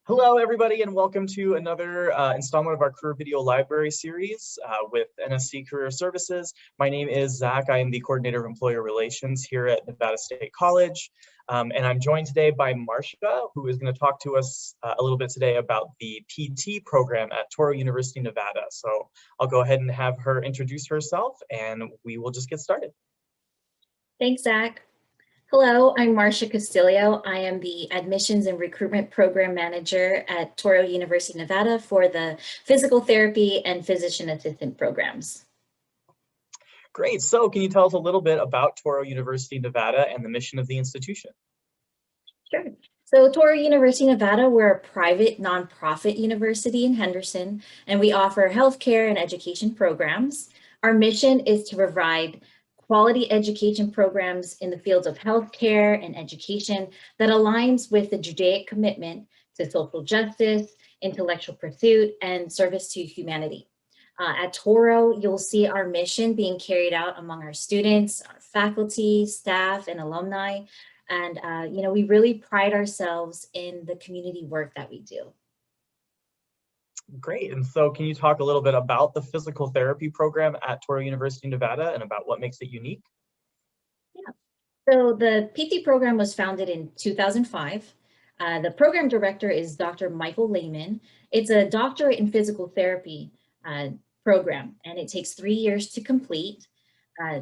Hello, everybody, and welcome to another installment of our Career Video Library series with NSC Career Services. My name is Zach. I am the Coordinator of Employer Relations here at Nevada State College. And I'm joined today by Marcia, who is going to talk to us a little bit today about the PT program at Touro University, Nevada. So I'll go ahead and have her introduce herself, and we will just get started. Thanks, Zach. Hello, I'm Marcia Castillo. I am the Admissions and Recruitment Program Manager at Touro University, Nevada for the Physical Therapy and Physician Assistant programs. Great. So can you tell us a little bit about Touro University, Nevada and the mission of the institution? Sure. So Touro University, Nevada, we're a private nonprofit university in Henderson, and we offer healthcare and education programs. Our mission is to provide quality education programs in the fields of healthcare and education that aligns with the Judaic commitment to social justice, intellectual pursuit, and service to humanity. At Touro, you'll see our mission being carried out among our students, our faculty, staff, and alumni. And, we really pride ourselves in the community work that we do. Great. And so can you talk a little bit about the physical therapy program at Touro University, Nevada, and about what makes it unique? Yeah. So the PT program was founded in 2005. The program director is Dr. Michael Lehman. It's a doctorate in physical therapy program, and it takes 3 years to complete.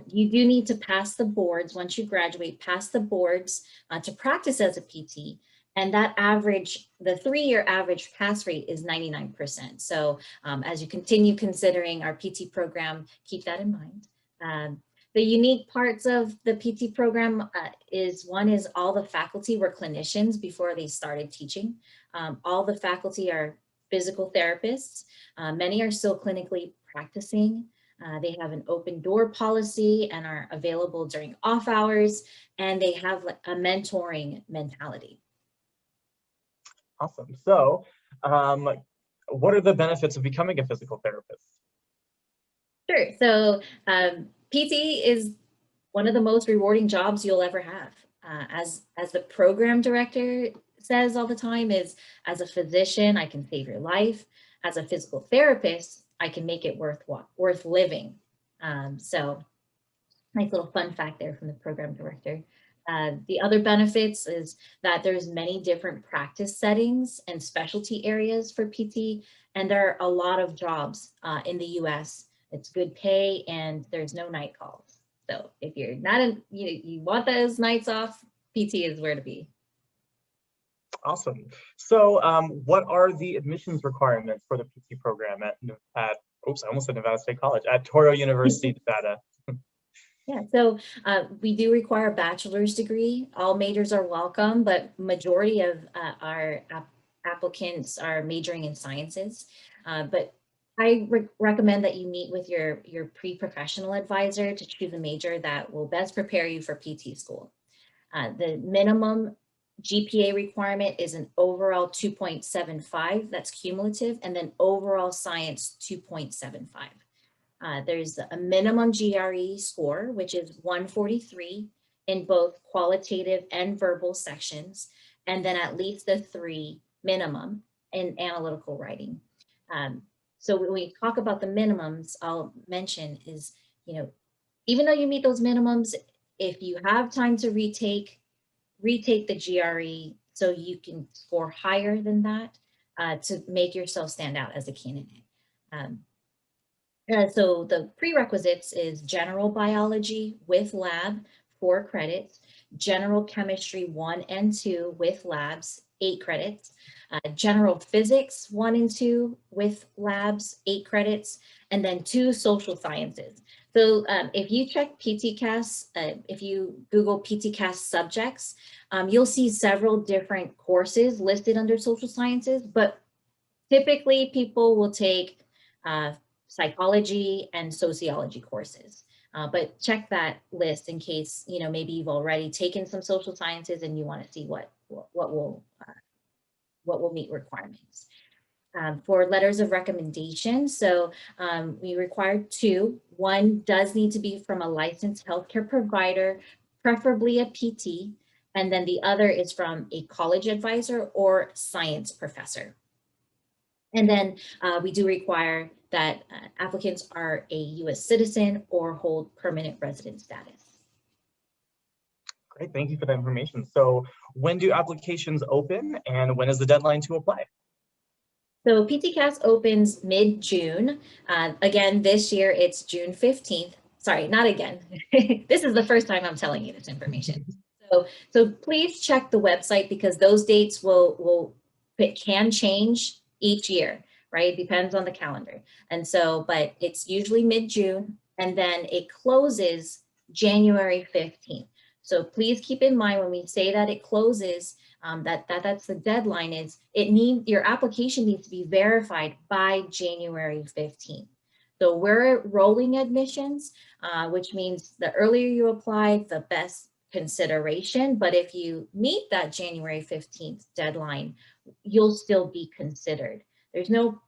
You do need to pass the boards. Once you graduate, pass the boards to practice as a PT. And that average, the 3-year average pass rate is 99%. So as you continue considering our PT program, keep that in mind. The unique parts of the PT program is all the faculty were clinicians before they started teaching. All the faculty are physical therapists. Many are still clinically practicing. They have an open door policy and are available during off hours, and they have a mentoring mentality. Awesome. So what are the benefits of becoming a physical therapist? Sure. So PT is one of the most rewarding jobs you'll ever have. As the program director says all the time, is as a physician, I can save your life. As a physical therapist, I can make it worth living. So nice little fun fact there from the program director. The other benefits is that there's many different practice settings and specialty areas for PT, and there are a lot of jobs in the US. It's good pay and there's no night calls. So if you're not you want those nights off, PT is where to be. Awesome. So what are the admissions requirements for the PT program at oops, I almost said Nevada State College, at Touro University, Nevada? Yeah, so we do require a bachelor's degree. All majors are welcome, but majority of our applicants are majoring in sciences. But I recommend that you meet with your pre-professional advisor to choose a major that will best prepare you for PT school. The minimum GPA requirement is an overall 2.75, that's cumulative, and then overall science 2.75. There's a minimum GRE score, which is 143 in both qualitative and verbal sections, and then at least a 3 minimum in analytical writing. So when we talk about the minimums, I'll mention is, even though you meet those minimums, if you have time to retake the GRE so you can score higher than that to make yourself stand out as a candidate. So the prerequisites is general biology with lab, 4 credits, general chemistry 1 and 2 with labs, 8 credits, general physics 1 and 2 with labs, 8 credits, and then 2 social sciences. So if you check PTCAS, if you Google PTCAS subjects, you'll see several different courses listed under social sciences, but typically people will take psychology and sociology courses. But check that list in case, maybe you've already taken some social sciences and you want to see what will meet requirements. For letters of recommendation, so we require 2. One does need to be from a licensed healthcare provider, preferably a PT, And then the other is from a college advisor or science professor. And then we do require that applicants are a US citizen or hold permanent resident status. Great, thank you for that information. So when do applications open and when is the deadline to apply? So PTCAS opens mid-June. Again, this year it's June 15th. Sorry, not again. This is the first time I'm telling you this information. So please check the website because those dates can change each year, right? Depends on the calendar. And so, but it's usually mid-June and then it closes January 15th. So please keep in mind when we say that it closes, that's the deadline is your application needs to be verified by January 15th. So we're rolling admissions, which means the earlier you apply, the best consideration. But if you meet that January 15th deadline, you'll still be considered. There's no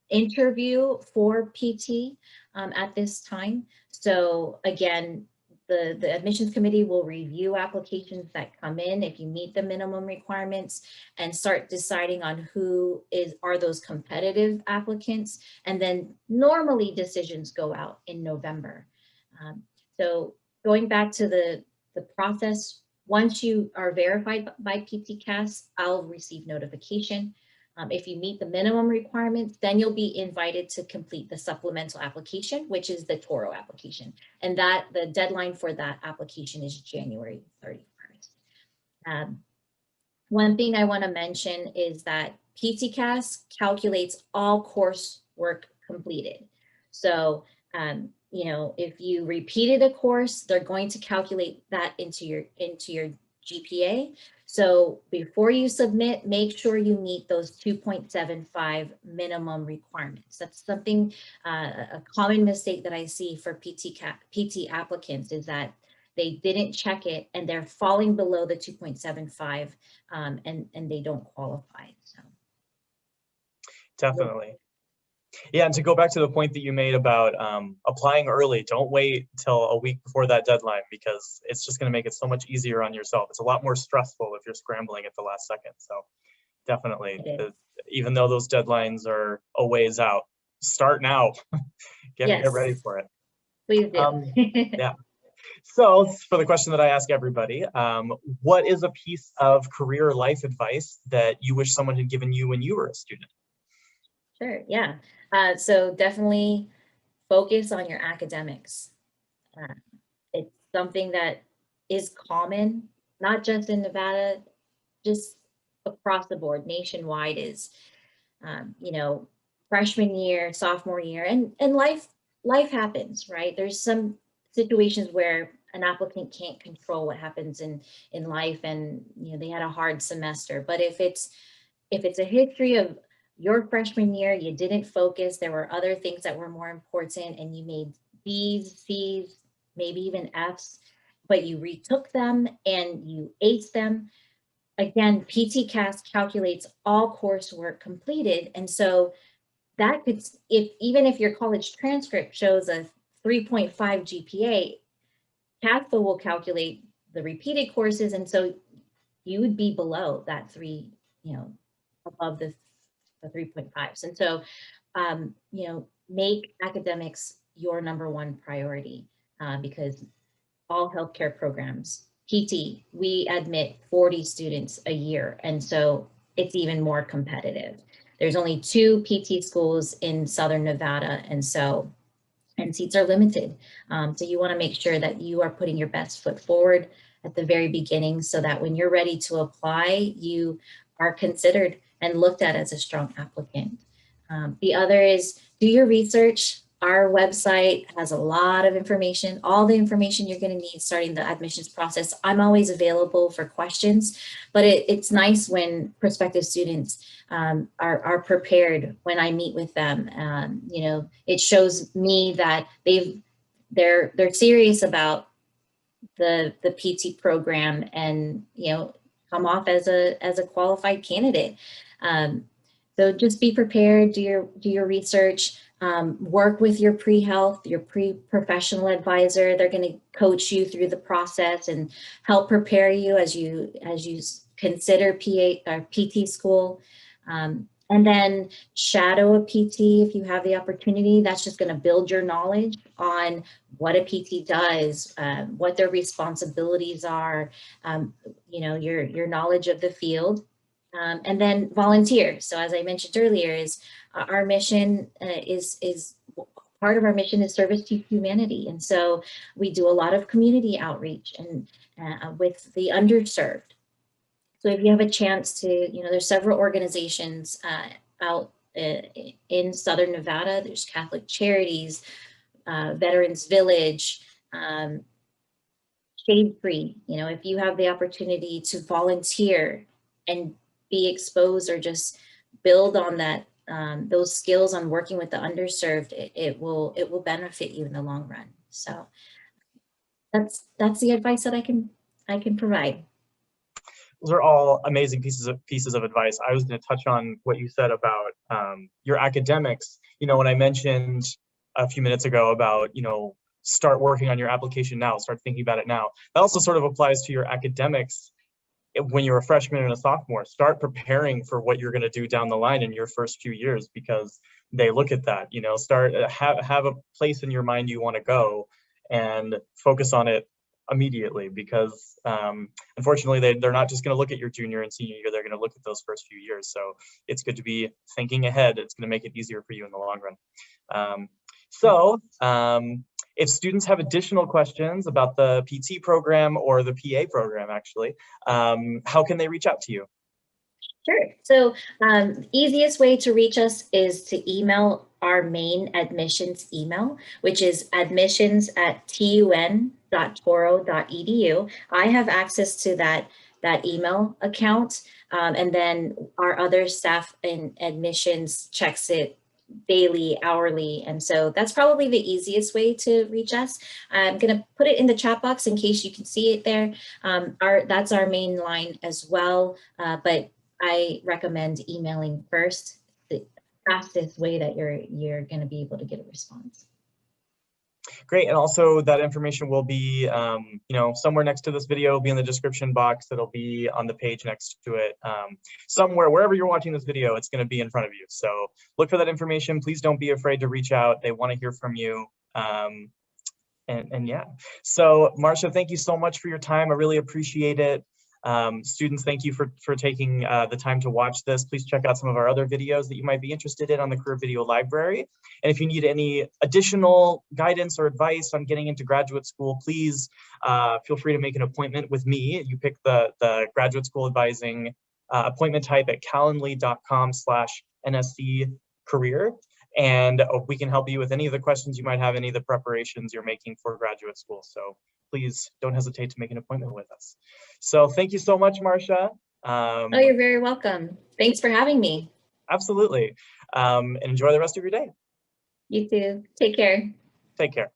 interview for PT at this time. So again, the admissions committee will review applications that come in if you meet the minimum requirements and start deciding on who are those competitive applicants. And then normally decisions go out in November. So going back to the process, once you are verified by PTCAS, I'll receive notification. If you meet the minimum requirements, then you'll be invited to complete the supplemental application, which is the Touro application. And the deadline for that application is January 31st. One thing I want to mention is that PTCAS calculates all coursework completed. So, you know, if you repeated a course, they're going to calculate that into your GPA. So before you submit, make sure you meet those 2.75 minimum requirements. That's something, a common mistake that I see for PT applicants is that they didn't check it and they're falling below the 2.75 and they don't qualify. So. Definitely. Yeah, and to go back to the point that you made about applying early, don't wait till a week before that deadline because it's just going to make it so much easier on yourself. It's a lot more stressful if you're scrambling at the last second. So definitely, even though those deadlines are a ways out, start now. Get ready for it. Please do. Yeah. So for the question that I ask everybody, what is a piece of career life advice that you wish someone had given you when you were a student? Sure, yeah. So definitely focus on your academics. It's something that is common, not just in Nevada, just across the board, nationwide is, you know, freshman year, sophomore year, and life happens, right? There's some situations where an applicant can't control what happens in life and, you know, they had a hard semester. But if it's a history of your freshman year, you didn't focus, there were other things that were more important and you made B's, C's, maybe even F's, but you retook them and you aced them. Again, PTCAS calculates all coursework completed. And so that could, even if your college transcript shows a 3.5 GPA, CASPA will calculate the repeated courses. And so you would be below that above the 3.5s. And so, you know, make academics your #1 priority because all healthcare programs, PT, we admit 40 students a year. And so it's even more competitive. There's only 2 PT schools in Southern Nevada. And seats are limited. So you want to make sure that you are putting your best foot forward at the very beginning so that when you're ready to apply, you are considered and looked at as a strong applicant. The other is do your research. Our website has a lot of information, all the information you're going to need starting the admissions process. I'm always available for questions, but it's nice when prospective students are prepared when I meet with them. You know, it shows me that they're serious about the PT program and, you know, come off as a qualified candidate. So just be prepared, do your research. Work with your pre-health, your pre-professional advisor. They're going to coach you through the process and help prepare you as you consider PA or PT school. And then shadow a PT if you have the opportunity. That's just going to build your knowledge on what a PT does, what their responsibilities are, your knowledge of the field. And then volunteer. So as I mentioned earlier, is our mission is part of our mission is service to humanity. And so we do a lot of community outreach and with the underserved. So if you have a chance to, there's several organizations out in Southern Nevada. There's Catholic Charities, Veterans Village, Shade Free. If you have the opportunity to volunteer and be exposed or just build on that, those skills on working with the underserved, it will benefit you in the long run. So that's the advice that I can provide. Those are all amazing pieces of advice. I was going to touch on what you said about your academics. When I mentioned a few minutes ago about, start working on your application now, start thinking about it now. That also sort of applies to your academics. When you're a freshman and a sophomore, start preparing for what you're going to do down the line in your first few years, because they look at that, have a place in your mind you want to go and focus on it immediately, because unfortunately they're not just going to look at your junior and senior year, they're going to look at those first few years. So it's good to be thinking ahead. It's going to make it easier for you in the long run. If students have additional questions about the PT program or the PA program, actually, how can they reach out to you? Sure. So the easiest way to reach us is to email our main admissions email, which is admissions@tun.touro.edu. I have access to that email account, and then our other staff in admissions checks it daily, hourly. And so that's probably the easiest way to reach us. I'm going to put it in the chat box in case you can see it there. That's our main line as well. But I recommend emailing first, the fastest way that you're going to be able to get a response. Great. And also that information will be, somewhere next to this video, will be in the description box. It'll be on the page next to it. Somewhere, wherever you're watching this video, it's going to be in front of you. So look for that information. Please don't be afraid to reach out. They want to hear from you. And yeah. So Marcia, thank you so much for your time. I really appreciate it. Students, thank you for taking the time to watch this. Please check out some of our other videos that you might be interested in on the Career Video Library. And if you need any additional guidance or advice on getting into graduate school, please feel free to make an appointment with me. You pick the graduate school advising appointment type at calendly.com/NSC Career. And we can help you with any of the questions you might have, any of the preparations you're making for graduate school. So please don't hesitate to make an appointment with us. So thank you so much, Marcia. You're very welcome. Thanks for having me. Absolutely. And enjoy the rest of your day. You too. Take care. Take care.